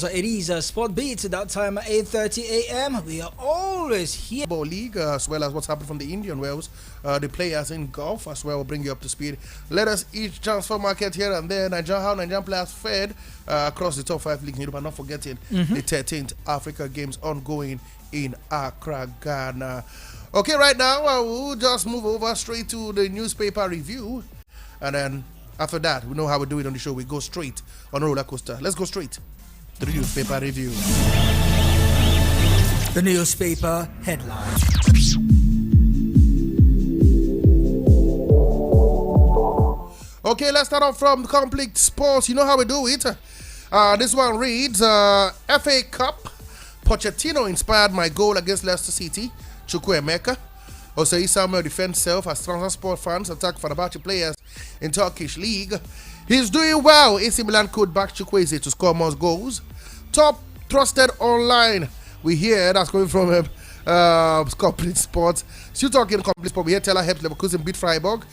So it is Sport Beats at that time at 8:30 a.m. We are always here. League as well as what's happened from the Indian Wells, the players in golf as well will bring you up to speed. Let us each transfer market here and there. How Nigerian players fared across the top 5 leagues in Europe, and not forgetting the 13th Africa Games ongoing in Accra, Ghana. Okay, right now we'll just move over straight to the newspaper review, and then after that we know how we do it on the show. We go straight on a roller coaster. Let's go straight to the newspaper review. The newspaper headline. Okay, let's start off from Complete Sports. You know how we do it. This one reads, FA Cup, Pochettino inspired my goal against Leicester City, Chukwuemeka. Osei Samuel defends self as Transport fans attack Fenerbahce players in Turkish League. He's doing well. AC Milan could back Chukwueze to score more goals. Top trusted online. We hear that's coming from Complete Sports. Still talking Complete Sports. We hear Teller helped Leverkusen beat Freiburg,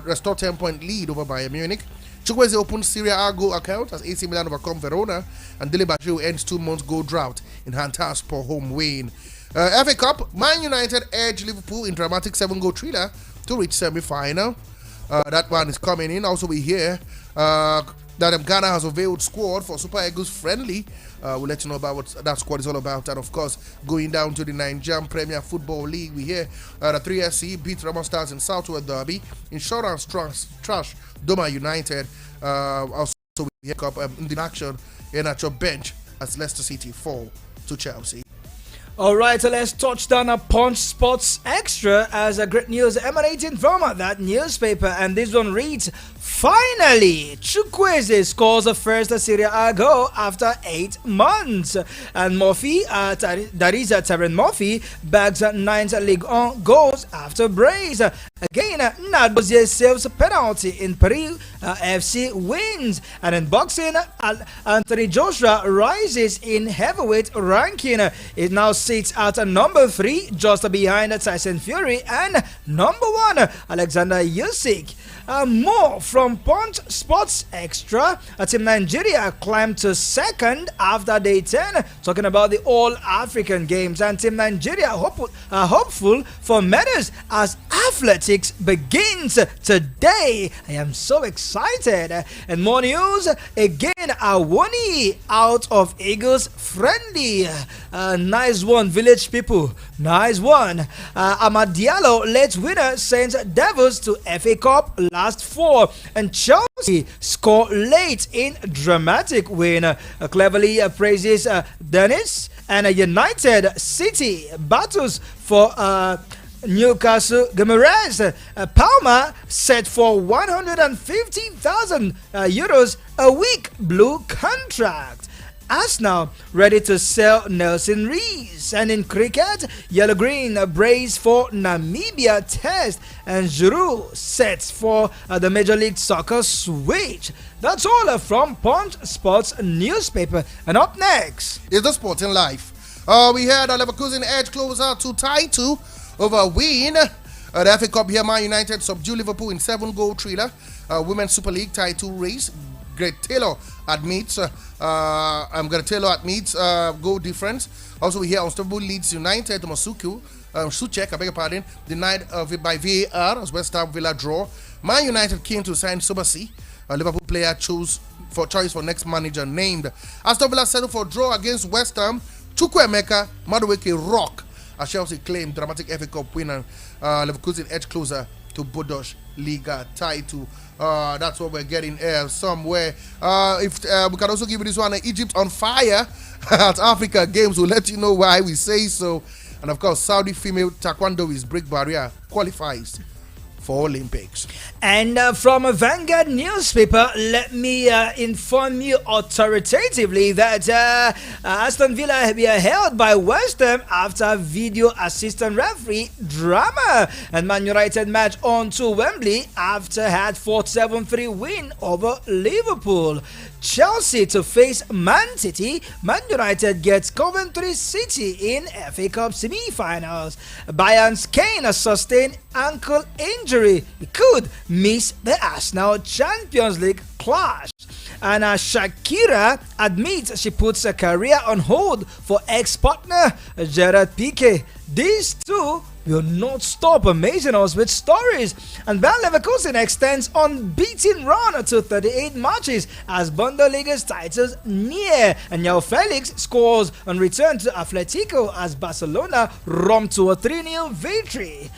restore 10-point lead over Bayern Munich. Chukwueze opened Serie A goal account as AC Milan overcome Verona, and Dele Bashiru ends 2 months goal drought in Antalyaspor home win. FA Cup, Man United edge Liverpool in dramatic 7-goal thriller to reach semi-final. That one is coming in. Also, we hear that Ghana has unveiled squad for Super Eagles friendly. We'll let you know about what that squad is all about. And of course, going down to the Nigerian Premier Football League, we hear the 3SC beat Rama Stars in Southwest Derby. Insurance trash Doma United. Also, we hear Cup in action in at your bench as Leicester City fall to Chelsea. All right, so let's touch down a Punch Sports Extra as a great news emanating from that newspaper, and this one reads, finally, Chukwueze scores the first Serie A goal after 8 months. And Murphy, that is Terren Murphy, bags 9th League on goals after brace. Again, Nadozie saves penalty in Peru, FC wins. And in boxing, Anthony Joshua rises in heavyweight ranking. It now sits at number 3, just behind Tyson Fury, and number 1, Alexander Usyk. More from Punch Sports Extra. Team Nigeria climbed to 2nd after day 10, talking about the All-African Games, and Team Nigeria hopeful for medals as athletics begins today. I am so excited. And more news, again, Awoni out of Eagles friendly. Nice one, village people. Nice one. Amad Diallo late winner sends Devils to FA Cup last 4, and Chelsea score late in dramatic win. Cleverly praises Dennis, and United City battles for Newcastle Guimaraes. Palma set for 150,000 euros a week blue contract. Arsenal ready to sell Nelson Rees. And in cricket, Yellow Green brace for Namibia test, and Giroud sets for the Major League Soccer switch. That's all from Punch Sports newspaper. And up next is the Sporting Life. We had a Leverkusen edge closer to tie 2 over a win. The FA Cup here, Man United subdue Liverpool in 7-goal thriller. Women's Super League tie 2 race. Greg Taylor admits goal difference. Also, we hear Unstoppable Leeds United, Suchek, I beg your pardon, denied by VAR as West Ham Villa draw. Man United keen to sign Subasi. Liverpool player choice for next manager named. Aston Villa settled for draw against West Ham. Chukwuemeka, Madueke rock. As Chelsea claimed dramatic FA Cup winner. Leverkusen edge closer to Bodos Liga title. That's what we're getting somewhere. If we can also give you this one, Egypt on fire at Africa Games. We'll let you know why we say so. And of course, Saudi female taekwondo is break barrier qualifies for Olympics. And from a Vanguard newspaper, let me inform you authoritatively that Aston Villa will be held by West Ham after video assistant referee drama. And Man United match on to Wembley after had 4-7-3 win over Liverpool. Chelsea to face Man City. Man United gets Coventry City in FA Cup semi-finals. Bayern's Kane sustained ankle injury. He could miss the Arsenal Champions League clash. And Shakira admits she puts her career on hold for ex-partner Gerard Piqué. These two will not stop amazing us with stories. And Bayer Leverkusen extends unbeaten run to 38 matches as Bundesliga's titles near. And João Felix scores on return to Atletico as Barcelona romp to a 3-0 victory.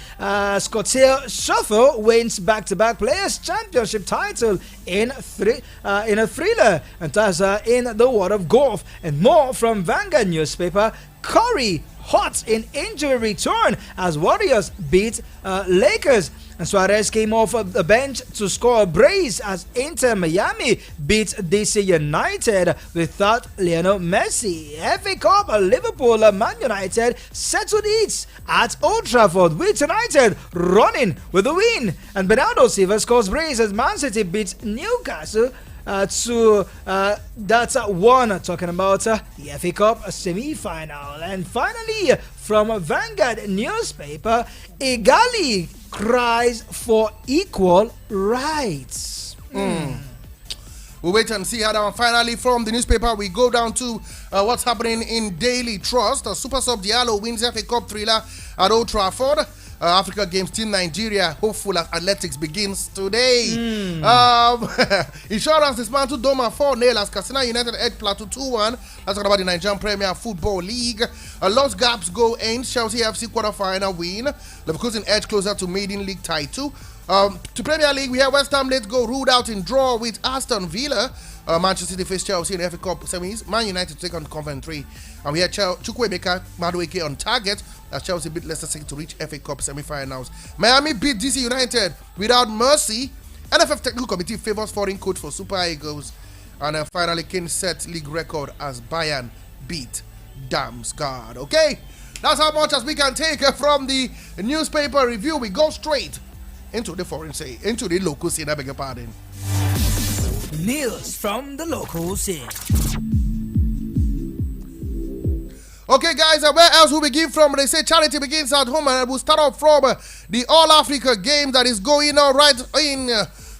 Scottish Shuffle wins back-to-back Players' Championship title in a thriller. And that's in the world of golf. And more from Vanguard newspaper. Curry hot in injury return as Warriors beat Lakers. And Suarez came off the bench to score a brace as Inter Miami beat DC United without Lionel Messi. FA Cup, Liverpool, Man United settled it at Old Trafford with United running with a win. And Bernardo Silva scores brace as Man City beats Newcastle. That's one talking about the FA Cup semi-final. And finally, from Vanguard newspaper, Igali cries for equal rights. We'll wait and see how that one. Finally, from the newspaper, we go down to what's happening in Daily Trust. Super Sub Diallo wins FA Cup thriller at Old Trafford. Africa Games Team Nigeria hopeful as athletics begins today. Insurance dismantled Doma 4-0 as Katsina United edged Plateau 2-1. Let's talk about the Nigerian Premier Football League. Lost gaps go in. Chelsea FC quarterfinal win. Leverkusen edge closer to maiden league title. To Premier League, we have West Ham Let's Go ruled out in draw with Aston Villa. Manchester City face Chelsea in the FA Cup semis. Man United take on Coventry. And we had Chukwuemeka Madueke on target as Chelsea beat Leicester City to reach FA Cup semi-finals. Miami beat DC United without mercy. NFF Technical Committee favors foreign coach for Super Eagles. And finally, Kane set league record as Bayern beat Damsgaard. Okay, that's how much as we can take from the newspaper review. We go straight into the into the local scene. I beg your pardon. News from the local scene. Okay, guys, where else will we begin from? They say charity begins at home, and we'll start off from the All Africa game that is going on right in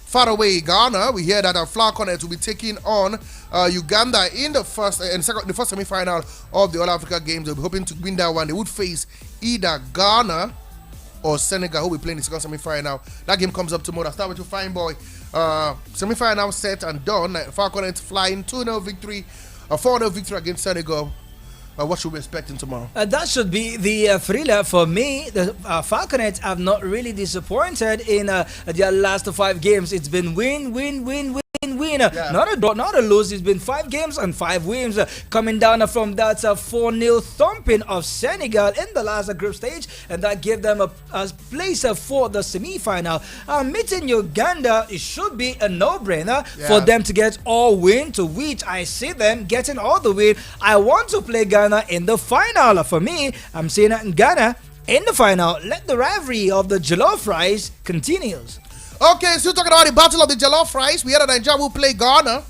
faraway Ghana. We hear that Afcon will be taking on Uganda in the first semi-final of the All Africa games. They'll be hoping to win that one. They would face either Ghana or Senegal, who will be playing the second semi-final. That game comes up tomorrow. I'll start with you, fine boy. Semi-final set and done. Falcon flying 2-0 victory, a 4-0 victory against Senegal. What should we expect tomorrow? That should be the thriller for me. The Falconets have not really disappointed in their last 5 games. It's been win. Yeah. Not a draw, not a lose. It's been 5 games and 5 wins. Coming down from that 4-0 thumping of Senegal in the last group stage, and that gave them a place for the semi-final. Meeting Uganda, it should be a no-brainer for them to get all win, to which I see them getting all the win. I want to play Ghana in the final. For me, I'm seeing Ghana in the final. Let the rivalry of the jollof rice continues. Okay, still talking about the battle of the jollof rice. We had a Nigeria who play Ghana,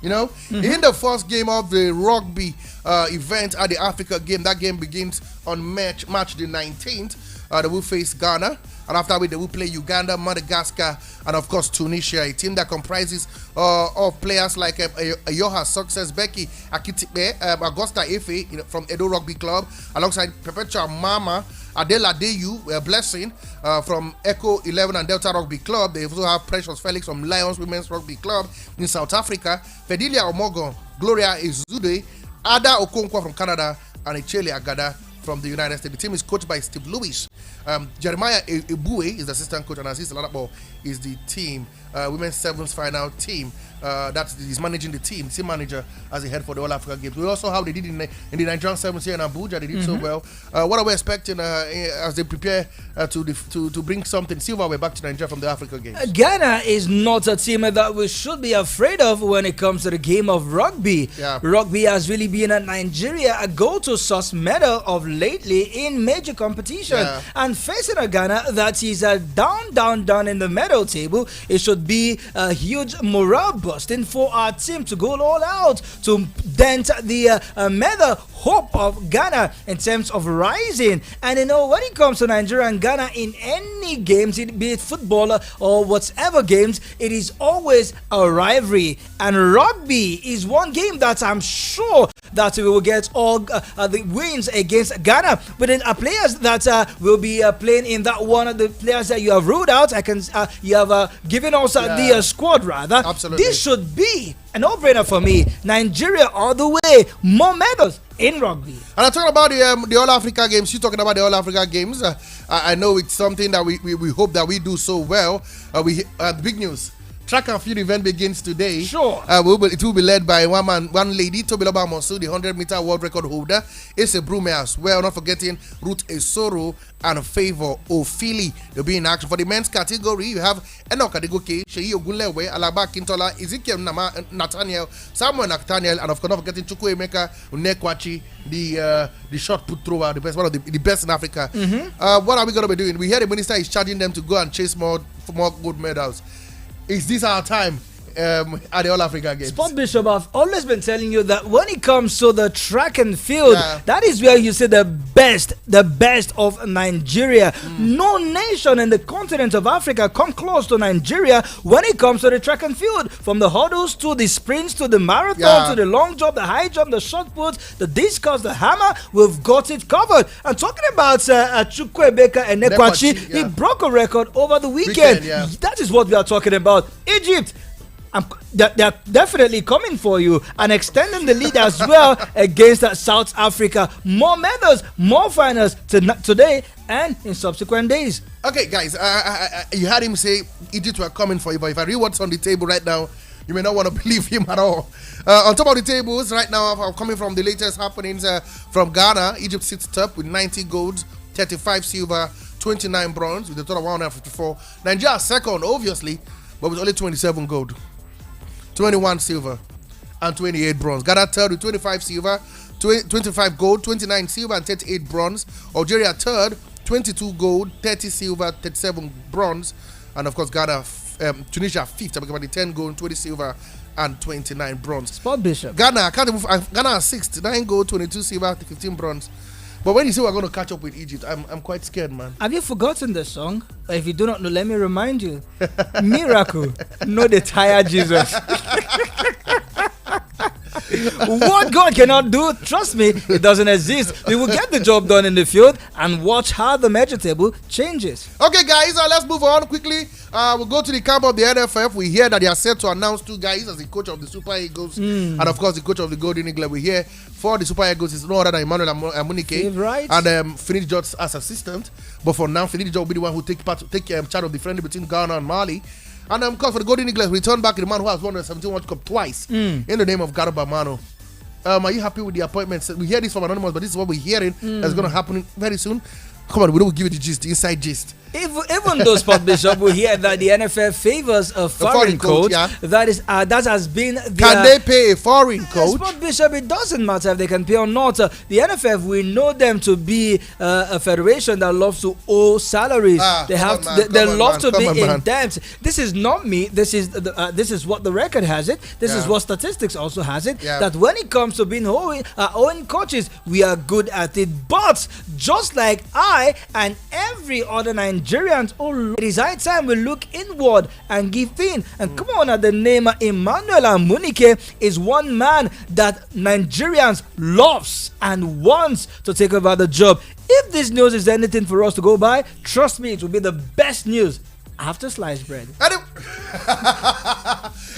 in the first game of the rugby event at the Africa game. That game begins on March the 19th. They will face Ghana, and after that, they will play Uganda, Madagascar, and of course Tunisia. A team that comprises of players like Ayoha Success, Becky Akitipe, Augusta Efe from Edo Rugby Club, alongside Perpetua Mama, Adela Deyu, Blessing from Echo 11 and Delta Rugby Club. They also have Precious Felix from Lions Women's Rugby Club in South Africa, Fedilia Omogo, Gloria Izude, Ada Okonkwo from Canada, and Echele Agada from the United States. The team is coached by Steve Lewis. Jeremiah Ebue is the assistant coach, and Aziz Ladapo is the team, women's sevens final team. He's managing the team manager as a head for the All Africa Games. We also how they did in the Nigerian sevens here in Abuja. They did so well. What are we expecting as they prepare to bring something silverware back to Nigeria from the Africa Games? Ghana is not a team that we should be afraid of when it comes to the game of rugby. Yeah. Rugby has really been a Nigeria a go-to source medal of lately in major competition. Yeah. And facing a Ghana that is down in the medal table, it should be a huge morale busting for our team to go all out to dent the medal hope of Ghana in terms of rising. And when it comes to Nigeria and Ghana in any games, be it football or whatever games, it is always a rivalry. And rugby is one game that I'm sure that we will get all the wins against Ghana. But then players that will be playing in that one of the players that you have ruled out, you have given us the squad rather. Absolutely. This should be a no-brainer for me. Nigeria all the way, more medals in rugby. And I'm talking about the All Africa Games. You're talking about the All Africa Games. I know it's something that we hope that we do so well. The big news. Track and field event begins today. Sure. It will be led by one lady, Tobiloba Monsu, the 100-meter world record holder. It's a Brume as well. Not forgetting Ruth Esoro and Favor Ofili. They'll be in action. For the men's category, you have Enoch Adegoke, Sheyi Ogunlewe, Alaba Kintola, Ezekiel Nathaniel, Samuel Nathaniel, and of course not forgetting Chukwu Emeka Unekwachi, the shot put thrower, one of the best in Africa. What are we going to be doing? We hear the minister is charging them to go and chase more gold medals. Is this our time at the All Africa Games? Sport Bishop, I've always been telling you that when it comes to the track and field, that is where you see the best of Nigeria. No nation in the continent of Africa come close to Nigeria when it comes to the track and field. From the hurdles to the sprints to the marathon to the long jump, the high jump, the shot put, the discus, the hammer, we've got it covered. And talking about Chukwuemeka Enekwachi, he broke a record over the weekend. That is what we are talking about. Egypt. They're definitely coming for you and extending the lead as well against South Africa. More medals, more finals today and in subsequent days. Okay, guys, you heard him say Egypt were coming for you, but if I read what's on the table right now, you may not want to believe him at all. On top of the tables right now, coming from the latest happenings from Ghana, Egypt sits top with 90 golds, 35 silver, 29 bronze with a total of 154. Nigeria second, obviously, but with only 27 gold. 21 silver and 28 bronze. Ghana third with 25 silver, 25 gold, 29 silver and 38 bronze. Algeria third, 22 gold, 30 silver, 37 bronze. And of course Ghana, Tunisia fifth, about the 10 gold, 20 silver and 29 bronze. Sport Bishop. Ghana sixth, 9 gold, 22 silver, 15 bronze. But when you say we're going to catch up with Egypt, I'm quite scared, man. Have you forgotten the song? If you do not know, let me remind you. Miracle, no the tired Jesus. What God cannot do, trust me, it doesn't exist. We will get the job done in the field and watch how the measure table changes. Okay, guys, let's move on quickly. We'll go to the camp of the NFF. We hear that they are set to announce 2 guys as the coach of the Super Eagles and, of course, the coach of the Golden Eagle. We hear for the Super Eagles is no other than Emmanuel Amunike right. and Finidi George as assistant. But for now, Finidi George will be the one who take charge of the friendly between Ghana and Mali. And of course, for the Golden Eagles, return back to the man who has won the 17 World Cup twice in the name of Garba Mano. Are you happy with the appointments? We hear this from Anonymous, but this is what we're hearing that's going to happen very soon. Come on, we don't give you the gist, the inside gist. Even though Sport Bishop will hear that the NFF favors a foreign coach, that has been the, can they pay a foreign coach? Sport Bishop, it doesn't matter if they can pay or not. The NFF, we know them to be a federation that loves to owe salaries. They love to be in debt. This is not me. This is what the record has it. This is what statistics also has it. That when it comes to being owing coaches, we are good at it. But just like I and every other Nigerian, it is high time we look inward and give in. And come on, the name Emmanuel Amunike is one man that Nigerians loves and wants to take over the job. If this news is anything for us to go by, trust me, it will be the best news after sliced bread.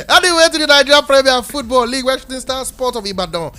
Anyway, to the Nigeria Premier Football League, Western Star Sport of Ibadan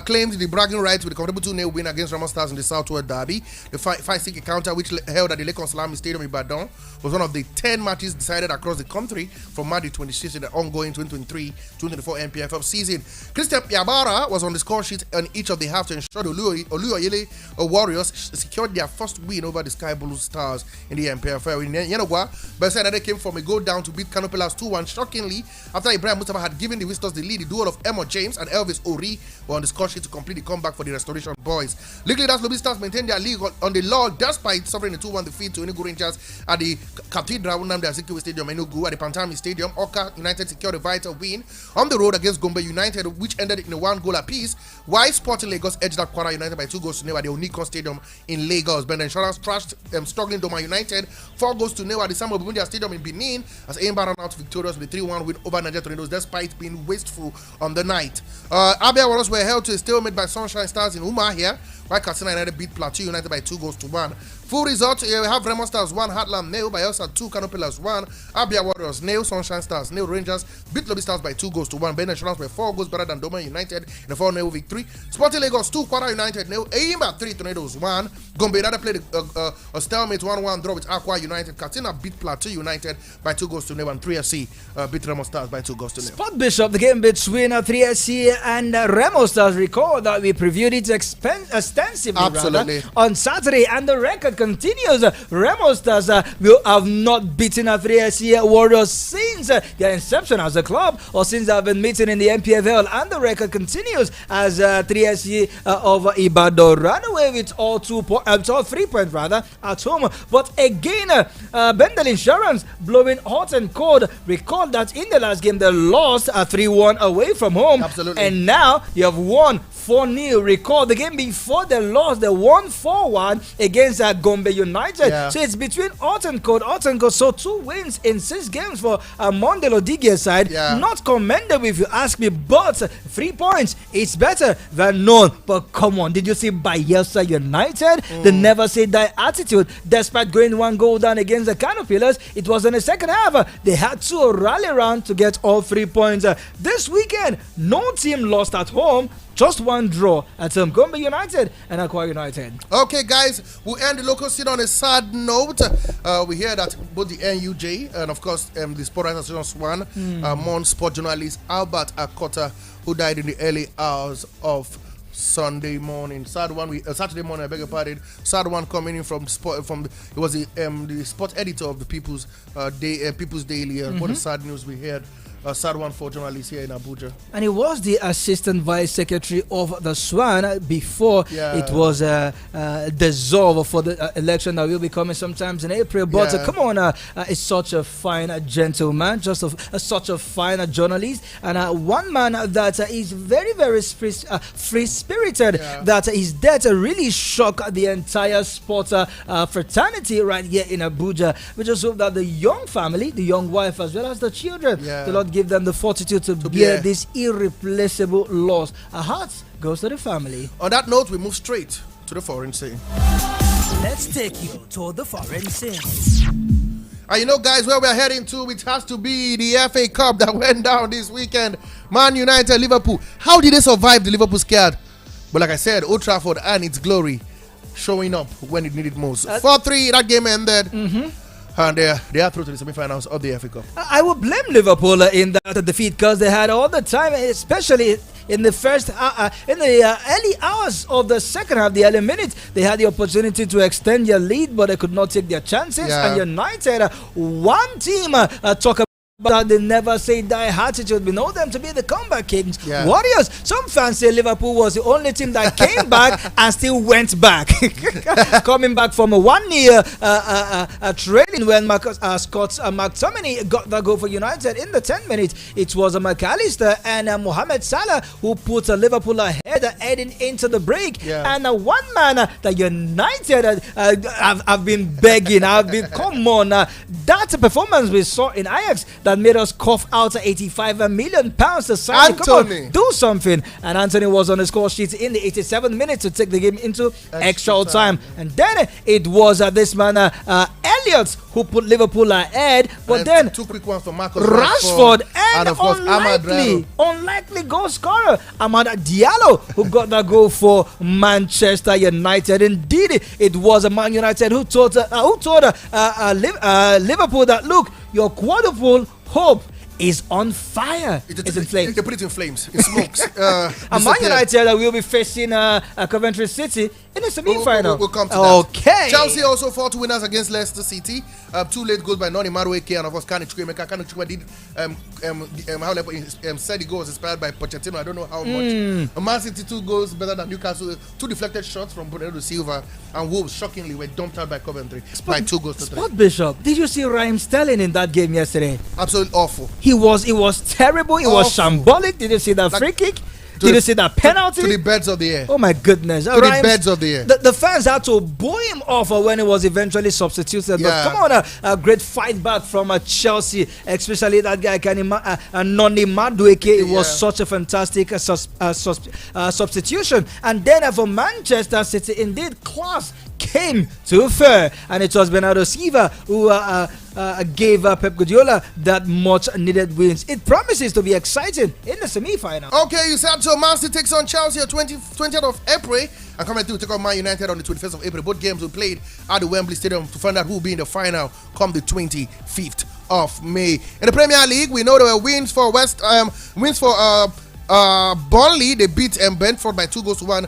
claimed the bragging rights with a comfortable 2-0 win against Rama Stars in the Southwest Derby. The 5-6 encounter, which held at the Lake Salami Stadium in Ibadan, was one of the 10 matches decided across the country from March 26th in the ongoing 2023-2024 NPFL season. Christian Yabara was on the score sheet on each of the halves to ensure the Oluoyele Warriors secured their first win over the Sky Blue Stars in the NPFL. In Yenogwa, Beside that they came from a goal down to beat Kano Pillars 2-1 shockingly after Ibrahim Mustafa had given the visitors the lead. The duel of Emo James and Elvis Ori were on the score sheet to complete the comeback for the Restoration boys. League leaders Lobby Stars maintained their league on the law despite suffering a 2-1 defeat to Enugu Rangers at the Cathedral Nnamdi Azikiwe Stadium, Enugu. At the Pantami Stadium, Oka United secured a vital win on the road against Gombe United, which ended in a 1-goal apiece, while Sporting Lagos edged out Kwara United by 2-0 at the Onikon Stadium in Lagos. Ben Insurance trashed struggling Doma United 4-0 at the Samuel Bundia Stadium in Benin as Aimba ran out victorious with a 3-1 win over Niger Tornadoes despite being wasteful on the night. Abia Warriors were held to a stalemate by Sunshine Stars in Umahia, while Katsina United beat Plateau United by 2-1. Full result, we have Remo Stars 1, Heartland 0, Bayelsa 2, Kano Pillars 1, Abia Warriors 0, Sunshine Stars 0, Rangers beat Lobby Stars by 2-1. Ben Insurance were 4 goals better than Doma United in a 4-0 victory. Sporting Lagos 2, Kwara United 0, Aimba 3, Tornadoes 1. Gombe United played a stalemate 1-1 draw with Aqua United. Katsina beat Plateau United by 2-0 and 3SC beat Remo Stars by 2-0. Spot Bishop, the game between 3SC and Remo Stars. Recall that we previewed it extensively on Saturday, and the record continues. Remo Stars will have not beaten 3SC Warriors since their inception as a club, or since they've been meeting in the MPFL, and the record continues as 3SC of Ibadan ran away with all 3 points at home. But again, Bendel Insurance blowing hot and cold. Recall that in the last game they lost 3-1 away from home. Absolutely. And now you have won 4-0. Recall the game before they lost, they won 4-1 against Gombe United. Yeah. So it's between hot and cold. So 2 wins in 6 games for Mondelo Digia's side. Yeah. Not commendable if you ask me, but 3 points, it's better than none. But come on, did you see Bayelsa United? They never say die attitude. Despite going 1 goal down against the Kano Pillars, it was in the second half. They had to rally around to get all 3 points. This weekend, no team lost at home. Just 1 draw at Gombe United and Aqua United. Okay, guys, we'll end the local scene on a sad note. We hear that both the NUJ and, of course, the Sport Writers Association Swan, Mon sport journalist Albert Akota, who died in the early hours of Saturday morning. Saturday morning, I beg your pardon. Sad one coming in from sport. It was the sport editor of the People's Daily. What a sad news we heard. A sad one for journalists here in Abuja. And he was the assistant vice secretary of the Swan before it was dissolved for the election that will be coming sometimes in April. But come on, it's such a fine gentleman, just such a fine journalist, and one man that is very, very free-spirited. That his death really shocked the entire sports fraternity right here in Abuja. We just hope that the young family, the young wife, as well as the children, the Lord give them the fortitude to bear this irreplaceable loss. Our hearts goes to the family. On that note, we move straight to the foreign scene. Let's take you to the foreign scene. And you know, guys, where we're heading to, it has to be the FA Cup that went down this weekend. Man United, Liverpool. How did they survive the Liverpool scared? But like I said, Old Trafford and its glory showing up when it needed most. 4-3, that game ended. And they are through to the semi-finals of the FA Cup. I would blame Liverpool in that defeat because they had all the time, especially in the early hours of the second half, the early minutes, they had the opportunity to extend their lead, but they could not take their chances. And United, one team talk about that they never say die attitude. We know them to be the comeback kings. Warriors. Some fans say Liverpool was the only team that came back and still went back. Coming back from a 1-0 trailing when Scott McTominay got the goal for United in the 10 minutes. It was McAllister and Mohamed Salah who put Liverpool ahead heading into the break. And one man that United have been begging. Come on. That performance we saw in Ajax that made us cough out 85 million pounds to sign. Come on, do something. And Anthony was on the score sheet in the 87th minute to take the game into extra time. And then it was this man Elliott who put Liverpool ahead. But then 2 quick ones for Marcus Rashford and of course unlikely goal scorer Amad Diallo who got that goal for Manchester United. Indeed, it was a Man United who told Liverpool that, look, your quadruple hope is on fire. It's in flames. They put it in flames. It smokes. And Man United will be facing Coventry City in the semi-final. We'll come to that. Okay. Chelsea also fought winners against Leicester City. 2 late goals by Noni Madueke and of course Kane Chukwuemeka. Kane Chukwuemeka said the goal was inspired by Pochettino. I don't know how much. Man City 2 goals better than Newcastle. 2 deflected shots from Bernardo Silva, and Wolves shockingly were dumped out by Coventry by 2 goals to 3. Spot Bishop, did you see Raheem Sterling in that game yesterday? Absolutely awful. It was terrible. It was shambolic. Did you see that free kick? Did you see that penalty? To the beds of the air. Oh my goodness. To the beds of the air. The fans had to boo him off when he was eventually substituted. Yeah. But come on, a great fight back from Chelsea, especially that guy, Noni Madueke. It was such a fantastic substitution. And then for Manchester City, indeed, class came to fare. And it was Bernardo Silva who gave Pep Guardiola that much needed wins. It promises to be exciting in the semi-final. Okay, you said so. Man City takes on Chelsea on 20th of April, and coming through take on Man United on the 21st of April. Both games will be played at the Wembley Stadium to find out who will be in the final come the 25th of May. In the Premier League, we know there were wins for Burnley. They beat Brentford by 2-1.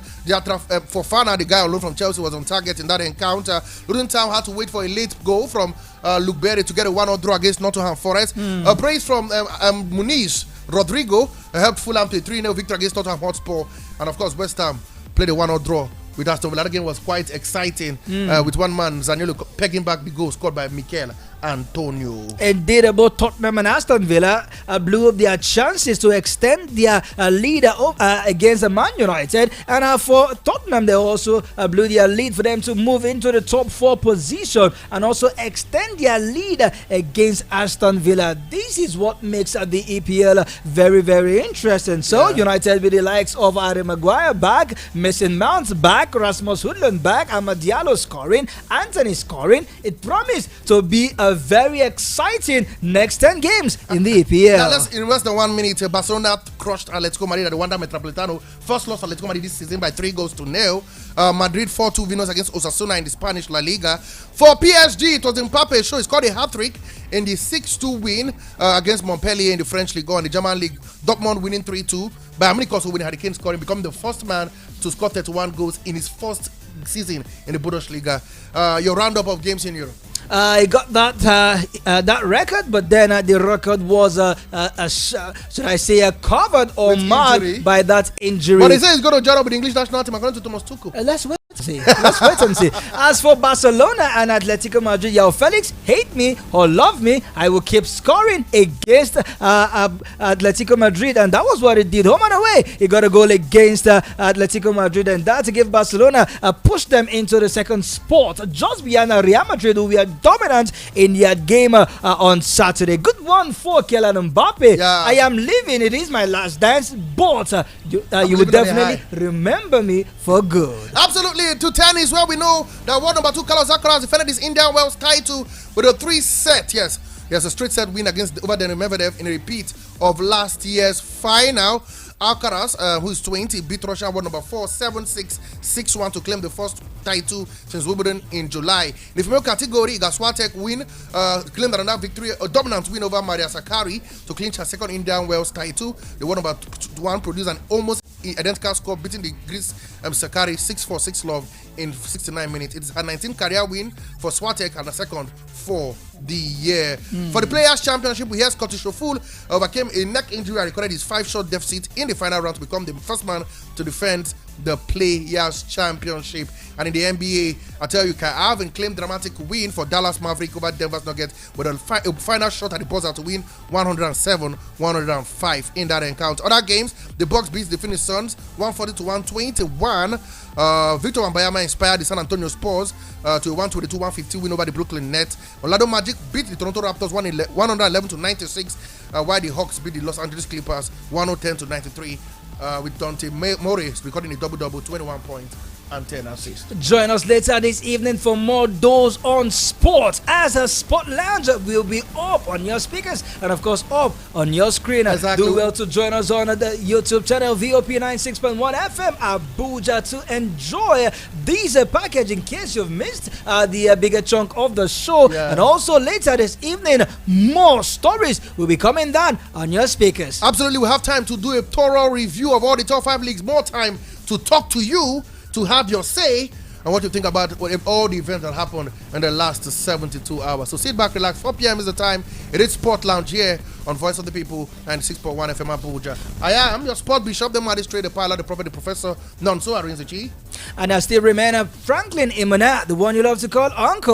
For Fana, the guy on loan from Chelsea, was on target in that encounter. Luton Town had to wait for a late goal from Luke Berry to get a 1-0 draw against Nottingham Forest. Praise from Muniz Rodrigo helped Fulham to a 3-0 victory against Tottenham Hotspur. And of course, West Ham played a 1-0 draw with Aston Villa. That game was quite exciting with one man, Zaniolo, pegging back the goal scored by Mikel Antonio. Indeed, about Tottenham and Aston Villa blew up their chances to extend their lead against Man United. And for Tottenham, they also blew their lead for them to move into the top 4 position and also extend their lead against Aston Villa. This is what makes the EPL very, very interesting. So, United with the likes of Harry Maguire back, Mason Mount back, Rasmus Højlund back, Amad Diallo scoring, Anthony scoring. It promised to be a very exciting next 10 games in the EPL. Now in less than 1 minute, Barcelona crushed Atletico Madrid at the Wanda Metropolitano. First loss for Atletico Madrid this season by 3-0. Madrid 4-2 winners against Osasuna in the Spanish La Liga. For PSG, it was Mbappe show. He scored a hat-trick in the 6-2 win against Montpellier in the French Ligue 1 and the German League. Dortmund winning 3-2. Bayern Munich also winning, Harry Kane scoring, becoming the first man to score 31 goals in his first season in the Bundesliga. Your roundup of games in Europe. He got that record, but then the record was should I say covered or marred by that injury. But he says he's going to join up with the English national team according to Thomas Tuchel. Let's wait and see. Let's wait and see. As for Barcelona and Atletico Madrid, Joao Felix, hate me or love me, I will keep scoring against Atletico Madrid, and that was what he did. Home and away, he got a goal against Atletico Madrid, and that gave Barcelona pushed them into the second spot, just behind Real Madrid, who were dominant in that game on Saturday. Good one for Kylian Mbappe. I am leaving. It is my last dance, but you will definitely remember me for good. Absolutely. To tennis, where we know that world number 2 Carlos Alcaraz defended his Indian Wells title with a 3-set. Yes, he has a straight set win against Overdene Medvedev in a repeat of last year's final. Alcaraz, who is 20, beat Russian world number 4 7-6, 6-1 to claim the first title since Wimbledon in July. In the female category, Iga Swiatek claimed another victory, a dominant win over Maria Sakkari to clinch her second Indian Wells title. The world number 1 produced an almost identical score, beating the Greece Sakkari 6-4, 6-love in 69 minutes. It's her 19th career win for Swiatek and a second for the year. For the Players' Championship, we hear Scottish Roful overcame a neck injury and recorded his 5-shot deficit in the final round to become the first man to defend the Players' Championship. And in the NBA, I tell you, Kai Irving claimed dramatic win for Dallas Maverick over Denver's Nuggets with a final shot at the buzzer to win 107-105 in that encounter. Other games, the Bucks beat the Phoenix Suns 140-121. Victor Wembanyama inspired the San Antonio Spurs to a 122-150 win over the Brooklyn Nets. Orlando Magic beat the Toronto Raptors 111-96, while the Hawks beat the Los Angeles Clippers 110-93. With Dante Morris recording a double-double, 21 points and 10 assists. Join us later this evening for more Dose on Sport, as a Sport Lounge will be up on your speakers and of course up on your screen. Exactly. Do well to join us on the YouTube channel VOP 96.1 FM Abuja to enjoy these package in case you've missed the bigger chunk of the show. Yeah. And also later this evening, more stories will be coming down on your speakers. Absolutely, we have time to do a thorough review of all the top 5 leagues. More time to talk to you, to have your say and what you think about all the events that happened in the last 72 hours. So sit back, relax. 4 p.m. is the time. It is Sport Lounge here on Voice of the People and 6.1 FM Abuja. I am your sport bishop, the magistrate, the pilot, the prophet, the professor, Nonso Arinzichi. And I still remain Franklin Imana, the one you love to call Uncle.